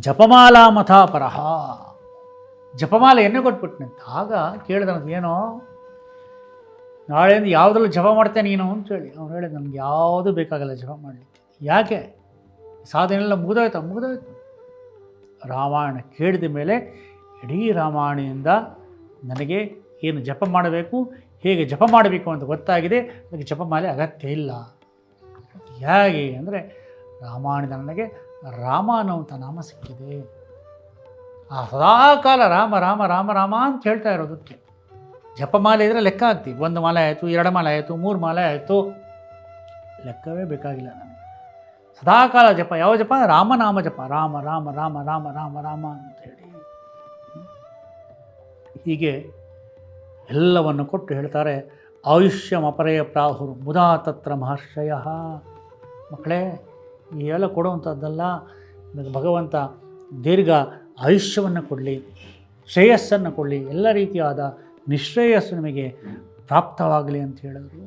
ಜಪಮಾಲಾ ಮಥಾಪರಃ, ಜಪಮಾಲೆಯನ್ನೇ ಕೊಟ್ಬಿಟ್ನಂತೆ. ಆಗ ಕೇಳಿದನದು, ಏನೋ ನಾಳೆಯಿಂದ ಯಾವುದ್ರಲ್ಲೂ ಜಪ ಮಾಡ್ತೇನೆ ನೀನು ಅಂತೇಳಿ. ಅವ್ನು ಹೇಳಿದ, ನನಗೆ ಯಾವುದೂ ಬೇಕಾಗಲ್ಲ ಜಪ ಮಾಡಲಿಕ್ಕೆ. ಯಾಕೆ? ಸಾಧನೆಲ್ಲ ಮುಗಿದೋಯ್ತು. ರಾಮಾಯಣ ಕೇಳಿದ ಮೇಲೆ ಇಡೀ ರಾಮಾಯಣದಿಂದ ನನಗೆ ಏನು ಜಪ ಮಾಡಬೇಕು, ಹೇಗೆ ಜಪ ಮಾಡಬೇಕು ಅಂತ ಗೊತ್ತಾಗಿದೆ. ಅದಕ್ಕೆ ಜಪಮಾಲೆ ಅಗತ್ಯ ಇಲ್ಲ. ಹೇಗೆ ಅಂದರೆ, ರಾಮಾಯಣದ ನನಗೆ ರಾಮ ಅನ್ನುವಂಥ ನಾಮ ಸಿಕ್ಕಿದೆ. ಆ ಸದಾಕಾಲ ರಾಮ ರಾಮ ರಾಮ ರಾಮ ಅಂತ ಹೇಳ್ತಾ ಇರೋದಕ್ಕೆ ಜಪಮಾಲೆ ಇದ್ದರೆ ಲೆಕ್ಕ ಆಗ್ತೀವಿ. 1 ಮಾಲೆ ಆಯಿತು, 2 ಮಾಲೆ ಆಯಿತು, 3 ಮಾಲೆ ಆಯಿತು, ಲೆಕ್ಕವೇ ಬೇಕಾಗಿಲ್ಲ ನನಗೆ. ಸದಾಕಾಲ ಜಪ. ಯಾವ ಜಪ? ರಾಮನಾಮ ಜಪ. ರಾಮ ರಾಮ ರಾಮ ರಾಮ ರಾಮ ರಾಮ ಅಂತೇಳಿ ಹೀಗೆ ಎಲ್ಲವನ್ನು ಕೊಟ್ಟು ಹೇಳ್ತಾರೆ. ಆಯುಷ್ಯಮಪರಯ ಪ್ರಾಹುರು ಮುದಾ ತತ್ರ ಮಹರ್ಷಯ. ಮಕ್ಕಳೇ, ಈ ಎಲ್ಲ ಕೊಡುವಂಥದ್ದಲ್ಲ. ಭಗವಂತ ದೀರ್ಘ ಆಯುಷ್ಯವನ್ನು ಕೊಡಲಿ, ಶ್ರೇಯಸ್ಸನ್ನು ಕೊಡಲಿ, ಎಲ್ಲ ರೀತಿಯಾದ ನಿಶ್ರೇಯಸ್ಸು ನಿಮಗೆ ಪ್ರಾಪ್ತವಾಗಲಿ ಅಂತ ಹೇಳಿದ್ರು.